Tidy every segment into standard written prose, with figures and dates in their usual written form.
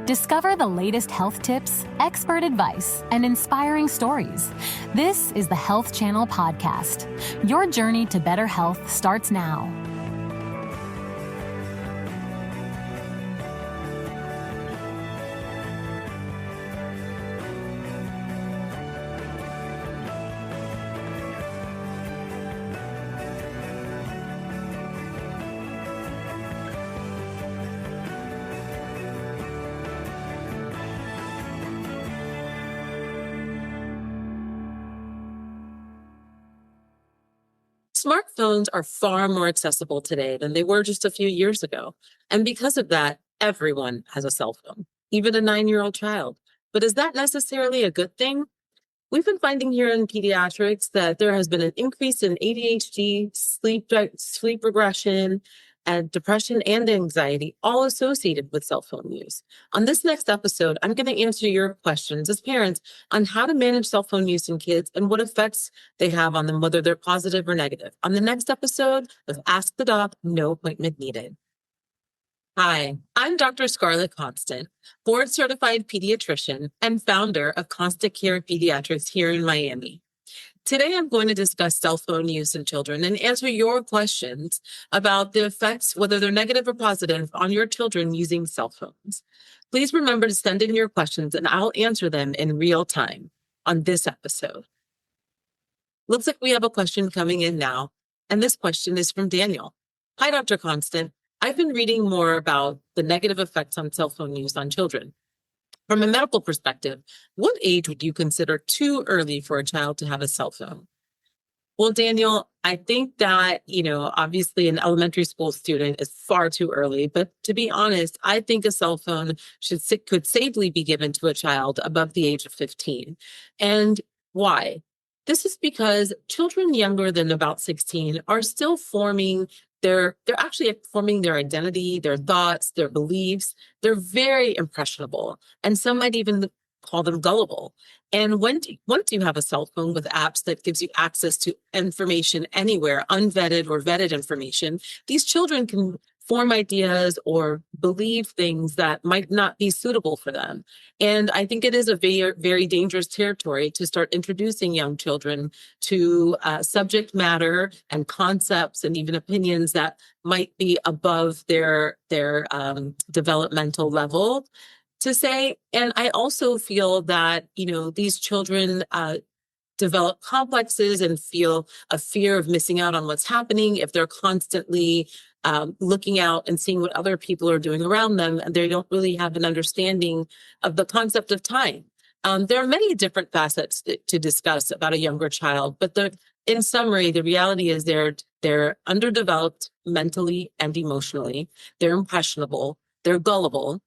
Discover the latest health tips, expert advice, and inspiring stories. This is the Health Channel Podcast. Your journey to better health starts now. Smartphones are far more accessible today than they were just a few years ago. And because of that, everyone has a cell phone, even a 9-year-old child. But is that necessarily a good thing? We've been finding here in pediatrics that there has been an increase in ADHD, sleep regression, and depression and anxiety, all associated with cell phone use. On this next episode, I'm going to answer your questions as parents on how to manage cell phone use in kids and what effects they have on them, whether they're positive or negative. On the next episode of Ask the Doc, no appointment needed. Hi, I'm Dr. Scarlet Constant, board-certified pediatrician and founder of Constant Care Pediatrics here in Miami. Today, I'm going to discuss cell phone use in children and answer your questions about the effects, whether they're negative or positive, on your children using cell phones. Please remember to send in your questions and I'll answer them in real time on this episode. Looks like we have a question coming in now, and this question is from Daniel. Hi, Dr. Constant. I've been reading more about the negative effects on cell phone use on children. From a medical perspective, what age would you consider too early for a child to have a cell phone? Well, Daniel, I think that, obviously an elementary school student is far too early, but to be honest, I think a cell phone could safely be given to a child above the age of 15. And why? This is because children younger than about 16 are still forming they're actually forming their identity, their thoughts, their beliefs. They're very impressionable. And some might even call them gullible. And once you have a cell phone with apps that gives you access to information anywhere, unvetted or vetted information, these children can form ideas or believe things that might not be suitable for them. And I think it is a very, very dangerous territory to start introducing young children to subject matter and concepts and even opinions that might be above their developmental level. To say, and I also feel that, these children develop complexes and feel a fear of missing out on what's happening if they're constantly looking out and seeing what other people are doing around them, and they don't really have an understanding of the concept of time. There are many different facets to discuss about a younger child, but in summary, the reality is they're underdeveloped mentally and emotionally. They're impressionable. They're gullible.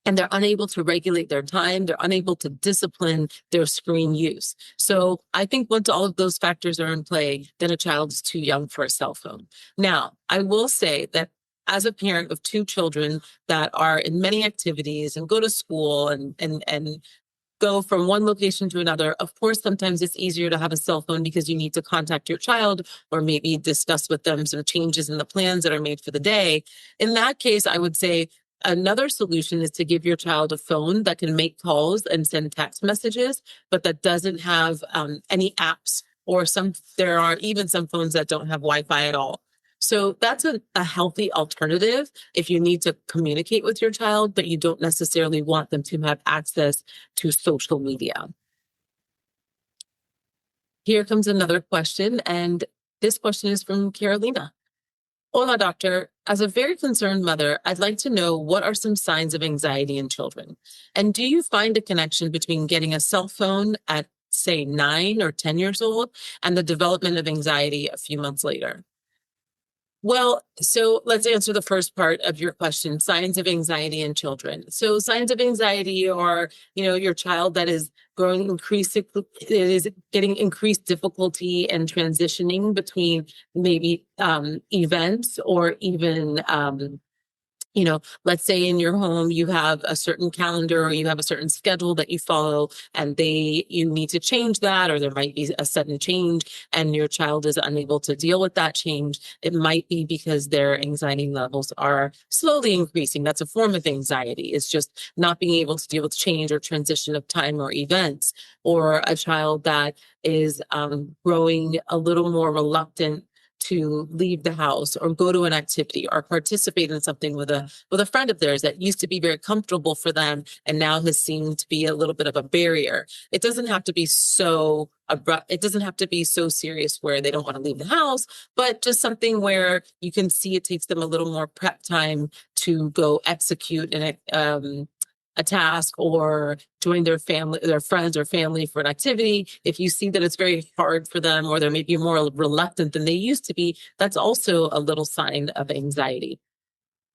And they're unable to regulate their time. They're unable to discipline their screen use. So I think once all of those factors are in play, then a child is too young for a cell phone. Now, I will say that as a parent of two children that are in many activities and go to school and go from one location to another, of course, sometimes it's easier to have a cell phone because you need to contact your child or maybe discuss with them some changes in the plans that are made for the day. In that case, I would say, another solution is to give your child a phone that can make calls and send text messages, but that doesn't have any apps, or there are even some phones that don't have Wi-Fi at all. So that's a healthy alternative if you need to communicate with your child, but you don't necessarily want them to have access to social media. Here comes another question, and this question is from Carolina. Hola, doctor. As a very concerned mother, I'd like to know what are some signs of anxiety in children? And do you find a connection between getting a cell phone at, say, 9 or 10 years old and the development of anxiety a few months later? Well, so let's answer the first part of your question, signs of anxiety in children. So signs of anxiety are, your child that is getting increased difficulty and transitioning between maybe events or even Let's say in your home, you have a certain calendar or you have a certain schedule that you follow and you need to change that, or there might be a sudden change and your child is unable to deal with that change. It might be because their anxiety levels are slowly increasing. That's a form of anxiety. It's just not being able to deal with change or transition of time or events, or a child that is growing a little more reluctant to leave the house or go to an activity or participate in something with a friend of theirs that used to be very comfortable for them and now has seemed to be a little bit of a barrier. It doesn't have to be so abrupt. It doesn't have to be so serious where they don't want to leave the house, but just something where you can see it takes them a little more prep time to go execute a task or join their friends or family for an activity. If you see that it's very hard for them or they're maybe more reluctant than they used to be, that's also a little sign of anxiety.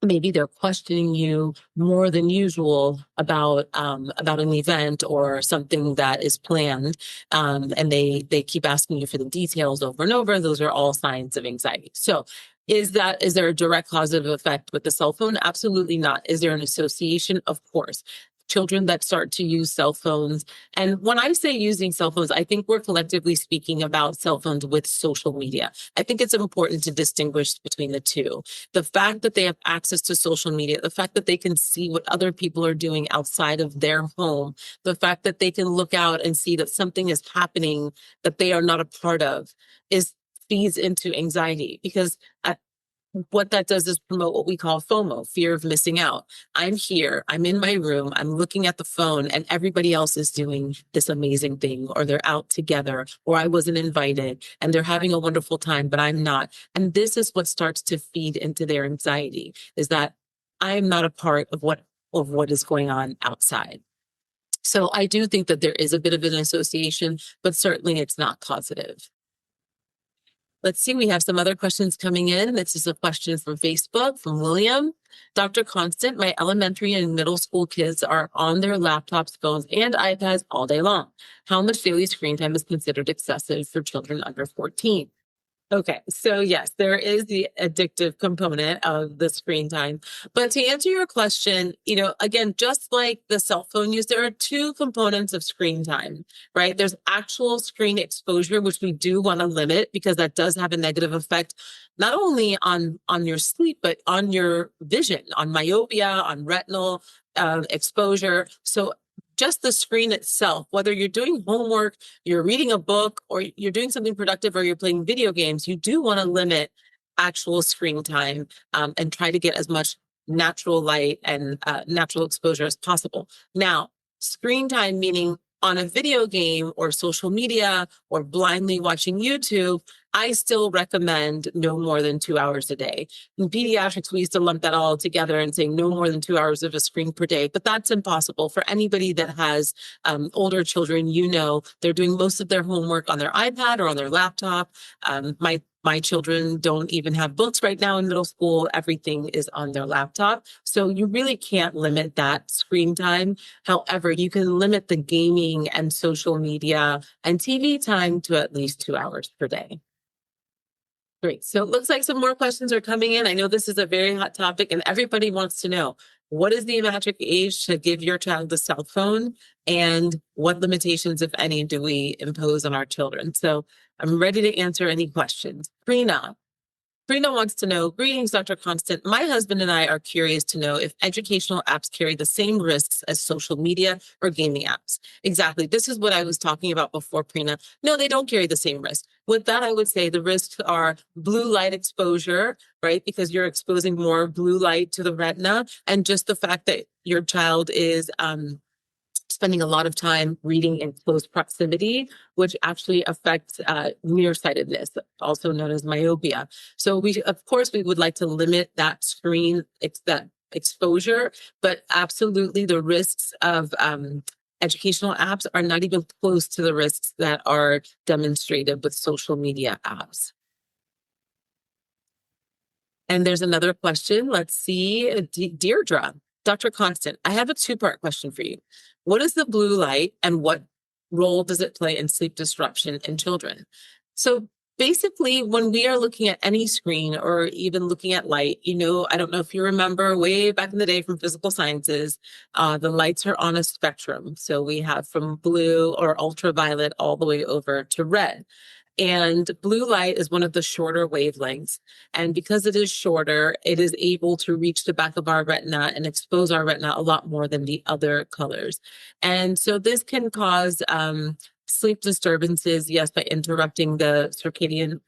Maybe they're questioning you more than usual about an event or something that is planned, and they keep asking you for the details over and over. Those are all signs of anxiety. So is there a direct causative effect with the cell phone? Absolutely not. Is there an association? Of course. Children that start to use cell phones. And when I say using cell phones, I think we're collectively speaking about cell phones with social media. I think it's important to distinguish between the two. The fact that they have access to social media, the fact that they can see what other people are doing outside of their home, the fact that they can look out and see that something is happening that they are not a part of feeds into anxiety, because what that does is promote what we call FOMO, fear of missing out. I'm here, I'm in my room, I'm looking at the phone, and everybody else is doing this amazing thing, or they're out together, or I wasn't invited, and they're having a wonderful time, but I'm not. And this is what starts to feed into their anxiety, is that I'm not a part of what is going on outside. So I do think that there is a bit of an association, but certainly it's not causative. Let's see, we have some other questions coming in. This is a question from Facebook from William. Dr. Constant, my elementary and middle school kids are on their laptops, phones, and iPads all day long. How much daily screen time is considered excessive for children under 14? Okay, so yes, there is the addictive component of the screen time. But to answer your question, again, just like the cell phone use, there are two components of screen time, right? There's actual screen exposure, which we do want to limit because that does have a negative effect, not only on your sleep, but on your vision, on myopia, on retinal exposure. So just the screen itself, whether you're doing homework, you're reading a book, or you're doing something productive, or you're playing video games, you do want to limit actual screen time and try to get as much natural light and natural exposure as possible. Now, screen time meaning on a video game or social media or blindly watching YouTube, I still recommend no more than 2 hours a day. In pediatrics, we used to lump that all together and say no more than 2 hours of a screen per day, but that's impossible. For anybody that has older children, they're doing most of their homework on their iPad or on their laptop. My children don't even have books right now in middle school. Everything is on their laptop. So you really can't limit that screen time. However, you can limit the gaming and social media and TV time to at least 2 hours per day. Great. So it looks like some more questions are coming in. I know this is a very hot topic and everybody wants to know, what is the magic age to give your child a cell phone, and what limitations, if any, do we impose on our children? So I'm ready to answer any questions. Prina wants to know, greetings, Dr. Constant. My husband and I are curious to know if educational apps carry the same risks as social media or gaming apps. Exactly. This is what I was talking about before, Prina. No, they don't carry the same risk. With that, I would say the risks are blue light exposure, right? Because you're exposing more blue light to the retina, and just the fact that your child is spending a lot of time reading in close proximity, which actually affects nearsightedness, also known as myopia. So of course, we would like to limit that that exposure, but absolutely the risks of educational apps are not even close to the risks that are demonstrated with social media apps. And there's another question. Let's see, Deirdre. Dr. Constant, I have a two-part question for you. What is the blue light and what role does it play in sleep disruption in children? So Basically, when we are looking at any screen or even looking at light, I don't know if you remember way back in the day from physical sciences, the lights are on a spectrum. So we have from blue or ultraviolet all the way over to red. And blue light is one of the shorter wavelengths. And because it is shorter, it is able to reach the back of our retina and expose our retina a lot more than the other colors. And so this can cause sleep disturbances, yes, by interrupting our circadian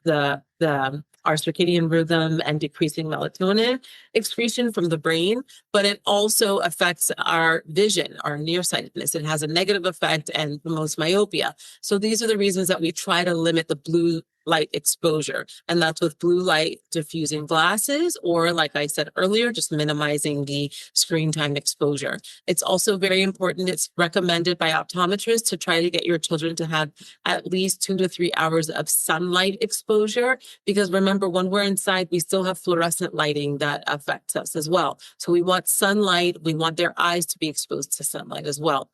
rhythm and decreasing melatonin excretion from the brain, but it also affects our vision, our nearsightedness. It has a negative effect and promotes myopia. So these are the reasons that we try to limit the blue light exposure. And that's with blue light diffusing glasses, or like I said earlier, just minimizing the screen time exposure. It's also very important. It's recommended by optometrists to try to get your children to have at least 2 to 3 hours of sunlight exposure, because remember, when we're inside, we still have fluorescent lighting that affects us as well. So we want sunlight. We want their eyes to be exposed to sunlight as well.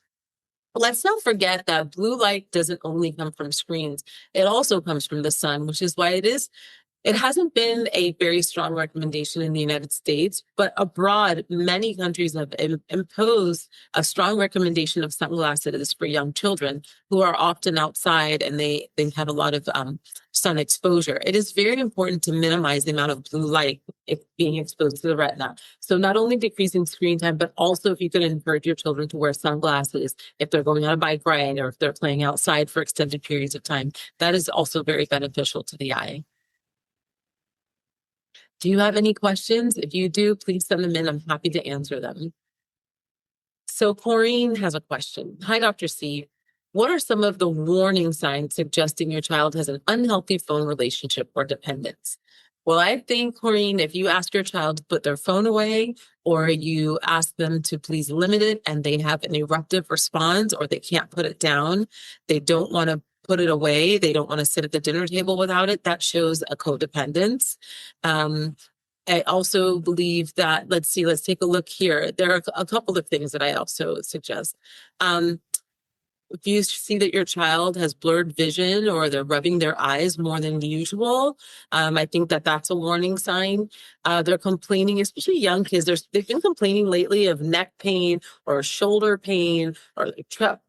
Let's not forget that blue light doesn't only come from screens. It also comes from the sun, which is why it hasn't been a very strong recommendation in the United States, but abroad, many countries have imposed a strong recommendation of sunglasses for young children who are often outside and they have a lot of sun exposure. It is very important to minimize the amount of blue light being exposed to the retina. So not only decreasing screen time, but also if you could encourage your children to wear sunglasses if they're going on a bike ride or if they're playing outside for extended periods of time, that is also very beneficial to the eye. Do you have any questions? If you do, please send them in. I'm happy to answer them. So Corrine has a question. Hi, Dr. C. What are some of the warning signs suggesting your child has an unhealthy phone relationship or dependence? Well, I think, Corrine, if you ask your child to put their phone away or you ask them to please limit it and they have an eruptive response or they can't put it down, they don't want to put it away, they don't want to sit at the dinner table without it, that shows a codependence. I also believe that, let's take a look here. There are a couple of things that I also suggest. If you see that your child has blurred vision or they're rubbing their eyes more than usual, I think that that's a warning sign. They're complaining, especially young kids. They've been complaining lately of neck pain or shoulder pain or like trap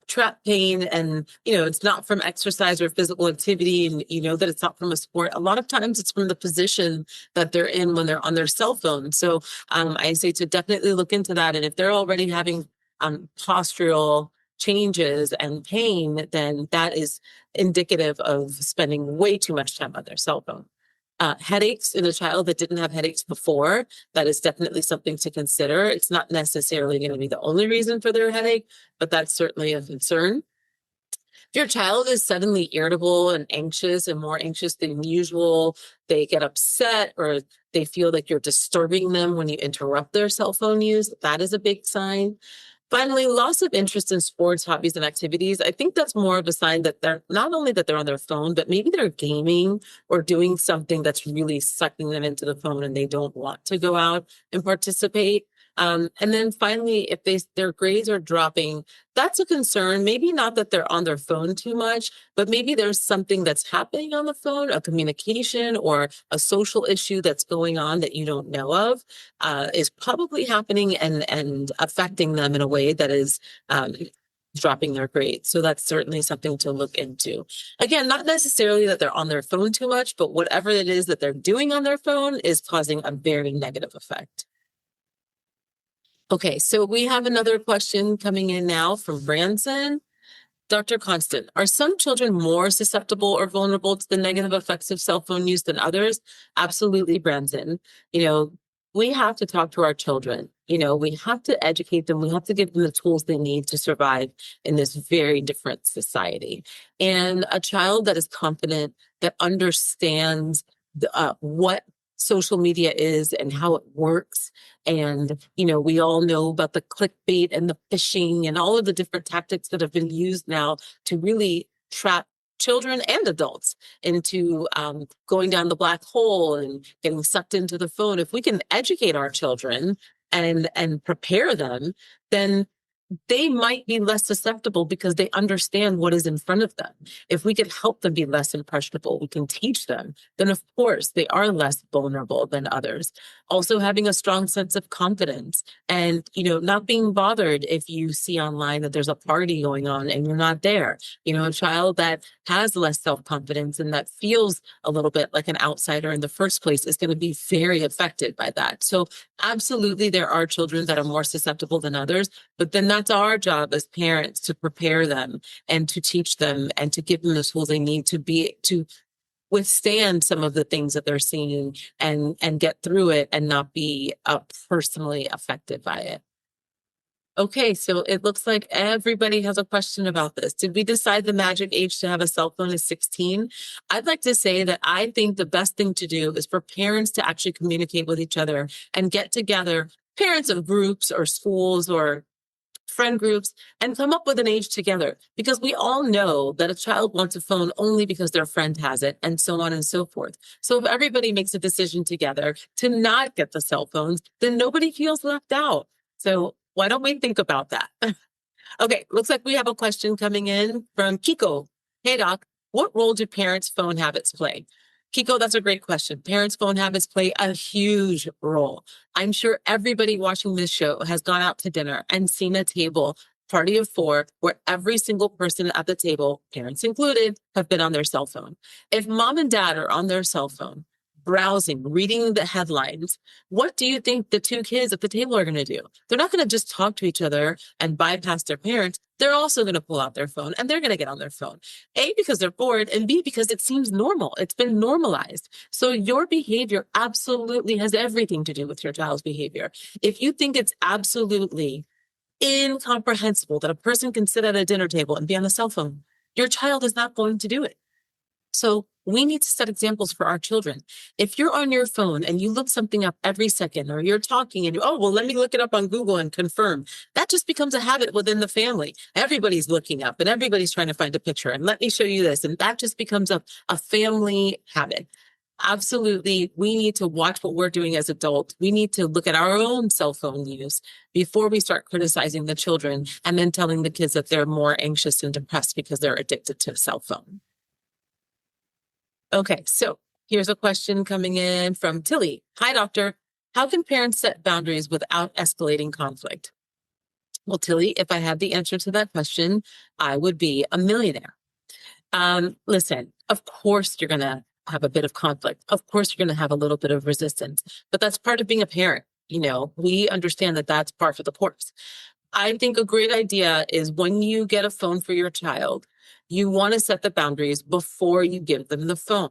pain. And, it's not from exercise or physical activity. And you know that it's not from a sport. A lot of times it's from the position that they're in when they're on their cell phone. So I say to definitely look into that. And if they're already having postural changes and pain, then that is indicative of spending way too much time on their cell phone. Headaches in a child that didn't have headaches before, that is definitely something to consider. It's not necessarily going to be the only reason for their headache, but that's certainly a concern. If your child is suddenly irritable and anxious and more anxious than usual, they get upset or they feel like you're disturbing them when you interrupt their cell phone use, that is a big sign. Finally, loss of interest in sports, hobbies, and activities. I think that's more of a sign that they're not only that they're on their phone, but maybe they're gaming or doing something that's really sucking them into the phone and they don't want to go out and participate. And then finally, if their grades are dropping, that's a concern. Maybe not that they're on their phone too much, but maybe there's something that's happening on the phone, a communication or a social issue that's going on that you don't know of, is probably happening and affecting them in a way that is dropping their grades. So that's certainly something to look into. Again, not necessarily that they're on their phone too much, but whatever it is that they're doing on their phone is causing a very negative effect. Okay, so we have another question coming in now from Branson. Dr. Constant, are some children more susceptible or vulnerable to the negative effects of cell phone use than others? Absolutely, Branson. We have to talk to our children. We have to educate them. We have to give them the tools they need to survive in this very different society. And a child that is confident, that understands what social media is and how it works. And, we all know about the clickbait and the phishing and all of the different tactics that have been used now to really trap children and adults into going down the black hole and getting sucked into the phone. If we can educate our children and prepare them, then they might be less susceptible because they understand what is in front of them. If we could help them be less impressionable, we can teach them, then of course they are less vulnerable than others. Also having a strong sense of confidence and, not being bothered if you see online that there's a party going on and you're not there. A child that has less self-confidence and that feels a little bit like an outsider in the first place is going to be very affected by that. So absolutely, there are children that are more susceptible than others, but then that's our job as parents to prepare them and to teach them and to give them the tools they need to withstand some of the things that they're seeing and get through it and not be personally affected by it. Okay, so it looks like everybody has a question about this. Did we decide the magic age to have a cell phone is 16? I'd like to say that I think the best thing to do is for parents to actually communicate with each other and get together, parents of groups or schools or friend groups, and come up with an age together, because we all know that a child wants a phone only because their friend has it, and so on and so forth. So if everybody makes a decision together to not get the cell phones, then nobody feels left out. So why don't we think about that? Okay, looks like we have a question coming in from Kiko. Hey, Doc, what role do parents' phone habits play? Kiko, that's a great question. Parents' phone habits play a huge role. I'm sure everybody watching this show has gone out to dinner and seen a table, party of 4, where every single person at the table, parents included, have been on their cell phone. If mom and dad are on their cell phone, browsing, reading the headlines, what do you think the 2 kids at the table are going to do? They're not going to just talk to each other and bypass their parents. They're also going to pull out their phone and they're going to get on their phone. A, because they're bored, and B, because it seems normal. It's been normalized. So your behavior absolutely has everything to do with your child's behavior. If you think it's absolutely incomprehensible that a person can sit at a dinner table and be on a cell phone, your child is not going to do it. So we need to set examples for our children. If you're on your phone and you look something up every second, or you're talking and let me look it up on Google and confirm, that just becomes a habit within the family. Everybody's looking up and everybody's trying to find a picture and let me show you this. And that just becomes a family habit. Absolutely. We need to watch what we're doing as adults. We need to look at our own cell phone use before we start criticizing the children and then telling the kids that they're more anxious and depressed because they're addicted to a cell phone. Okay, so here's a question coming in from Tilly. Hi, doctor. How can parents set boundaries without escalating conflict? Well, Tilly, if I had the answer to that question, I would be a millionaire. Listen, of course you're going to have a bit of conflict. Of course you're going to have a little bit of resistance, but that's part of being a parent. We understand that that's part of the course. I think a great idea is when you get a phone for your child, you want to set the boundaries before you give them the phone.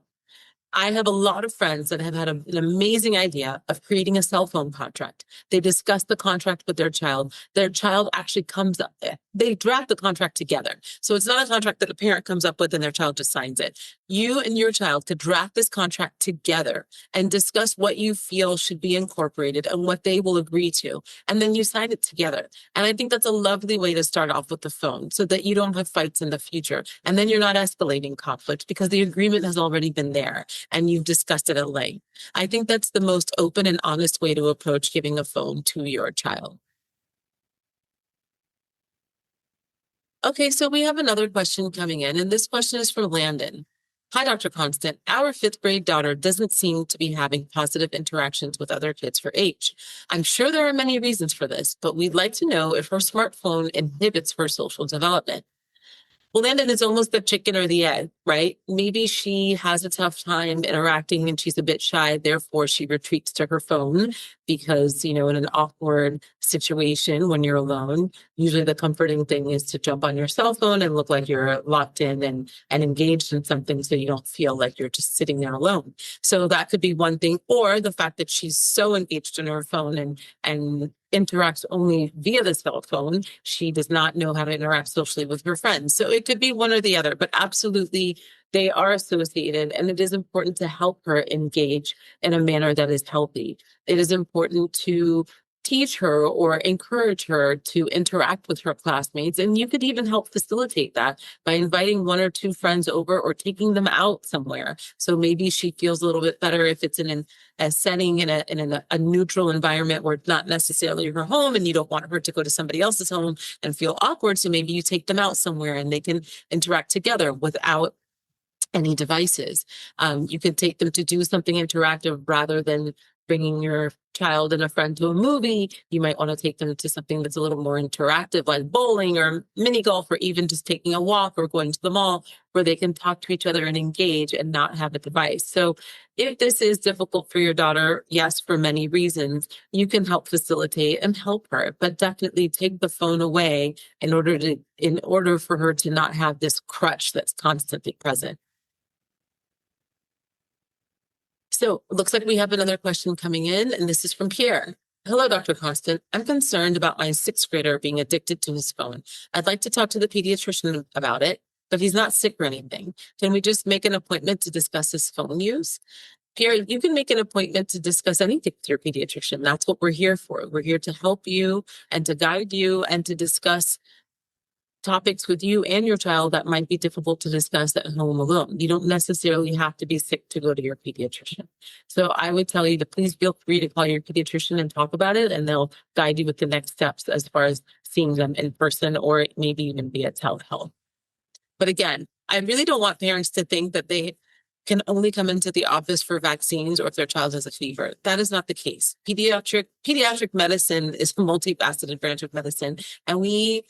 I have a lot of friends that have had an amazing idea of creating a cell phone contract. They discuss the contract with their child. Their child actually comes up. They draft the contract together. So it's not a contract that a parent comes up with and their child just signs it. You and your child could draft this contract together and discuss what you feel should be incorporated and what they will agree to. And then you sign it together. And I think that's a lovely way to start off with the phone so that you don't have fights in the future. And then you're not escalating conflict because the agreement has already been there and you've discussed it at length. I think that's the most open and honest way to approach giving a phone to your child. Okay, so we have another question coming in, and this question is for Landon. Hi, Dr. Constant. Our 5th grade daughter doesn't seem to be having positive interactions with other kids her age. I'm sure there are many reasons for this, but we'd like to know if her smartphone inhibits her social development. Well, Landon, it's almost the chicken or the egg, right? Maybe she has a tough time interacting and she's a bit shy. Therefore, she retreats to her phone because, in an awkward situation when you're alone, usually the comforting thing is to jump on your cell phone and look like you're locked in and engaged in something so you don't feel like you're just sitting there alone. So that could be one thing. Or the fact that she's so engaged in her phone and interacts only via the cell phone. She does not know how to interact socially with her friends. So it could be one or the other, but absolutely they are associated, and it is important to help her engage in a manner that is healthy. It is important to teach her or encourage her to interact with her classmates. And you could even help facilitate that by inviting one or two friends over or taking them out somewhere. So maybe she feels a little bit better if it's in a setting in a neutral environment where it's not necessarily her home, and you don't want her to go to somebody else's home and feel awkward. So maybe you take them out somewhere and they can interact together without any devices. You could take them to do something interactive rather than bringing your child and a friend to a movie. You might want to take them to something that's a little more interactive, like bowling or mini golf, or even just taking a walk or going to the mall, where they can talk to each other and engage and not have a device. So if this is difficult for your daughter, yes, for many reasons, you can help facilitate and help her, but definitely take the phone away in order for her to not have this crutch that's constantly present. So it looks like we have another question coming in, and this is from Pierre. Hello, Dr. Constant. I'm concerned about my 6th grader being addicted to his phone. I'd like to talk to the pediatrician about it, but he's not sick or anything. Can we just make an appointment to discuss his phone use? Pierre, you can make an appointment to discuss anything with your pediatrician. That's what we're here for. We're here to help you and to guide you and to discuss topics with you and your child that might be difficult to discuss at home alone. You don't necessarily have to be sick to go to your pediatrician. So I would tell you to please feel free to call your pediatrician and talk about it, and they'll guide you with the next steps as far as seeing them in person or maybe even via telehealth. But again, I really don't want parents to think that they can only come into the office for vaccines or if their child has a fever. That is not the case. Pediatric medicine is a multifaceted branch of medicine, and we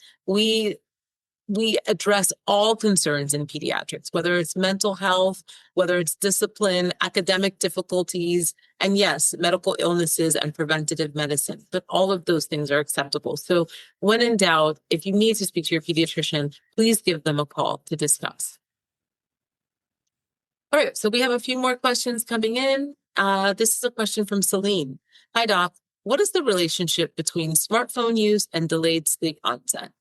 address all concerns in pediatrics, whether it's mental health, whether it's discipline, academic difficulties, and yes, medical illnesses and preventative medicine. But all of those things are acceptable. So when in doubt, if you need to speak to your pediatrician, please give them a call to discuss. All right, so we have a few more questions coming in. This is a question from Celine. Hi, Doc. What is the relationship between smartphone use and delayed sleep onset?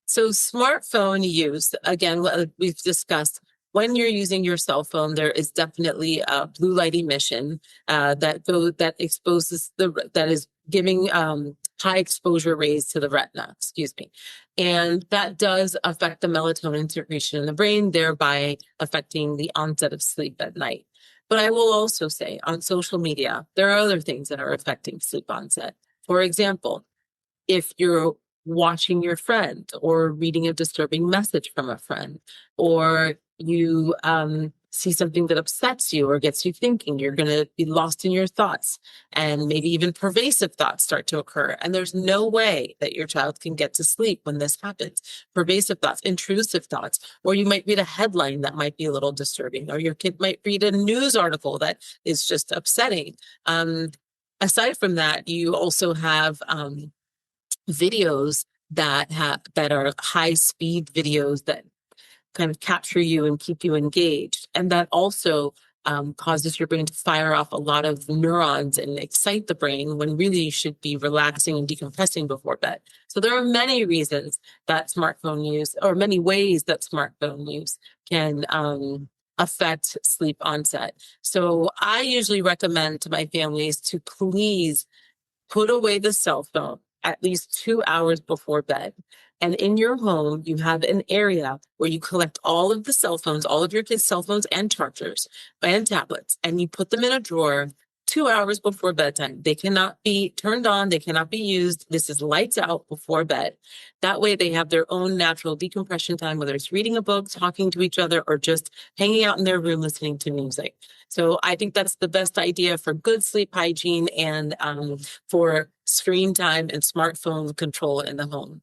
So smartphone use, again, we've discussed, when you're using your cell phone, there is definitely a blue light emission that is giving high exposure rays to the retina, and that does affect the melatonin secretion in the brain, thereby affecting the onset of sleep at night. But I will also say, on social media, there are other things that are affecting sleep onset. For example, if you're watching your friend or reading a disturbing message from a friend, or you see something that upsets you or gets you thinking, you're going to be lost in your thoughts, and maybe even pervasive thoughts start to occur. And there's no way that your child can get to sleep when this happens. Pervasive thoughts, intrusive thoughts, or you might read a headline that might be a little disturbing, or your kid might read a news article that is just upsetting. Aside from that, you also have videos that are high speed videos that kind of capture you and keep you engaged. And that also causes your brain to fire off a lot of neurons and excite the brain when really you should be relaxing and decompressing before bed. So there are many reasons that smartphone use, or many ways that smartphone use can affect sleep onset. So I usually recommend to my families to please put away the cell phone at least 2 hours before bed. And in your home, you have an area where you collect all of the cell phones, all of your kids' cell phones and chargers and tablets, and you put them in a drawer 2 hours before bedtime. They cannot be turned on. They cannot be used. This is lights out before bed. That way they have their own natural decompression time, whether it's reading a book, talking to each other, or just hanging out in their room listening to music. So I think that's the best idea for good sleep hygiene and for screen time and smartphone control in the home.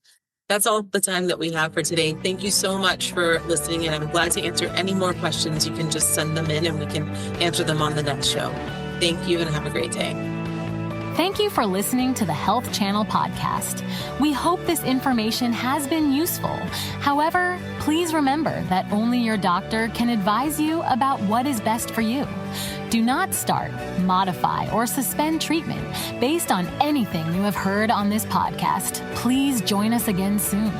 That's all the time that we have for today. Thank you so much for listening, and I'm glad to answer any more questions. You can just send them in and we can answer them on the next show. Thank you and have a great day. Thank you for listening to the Health Channel podcast. We hope this information has been useful. However, please remember that only your doctor can advise you about what is best for you. Do not start, modify, or suspend treatment based on anything you have heard on this podcast. Please join us again soon.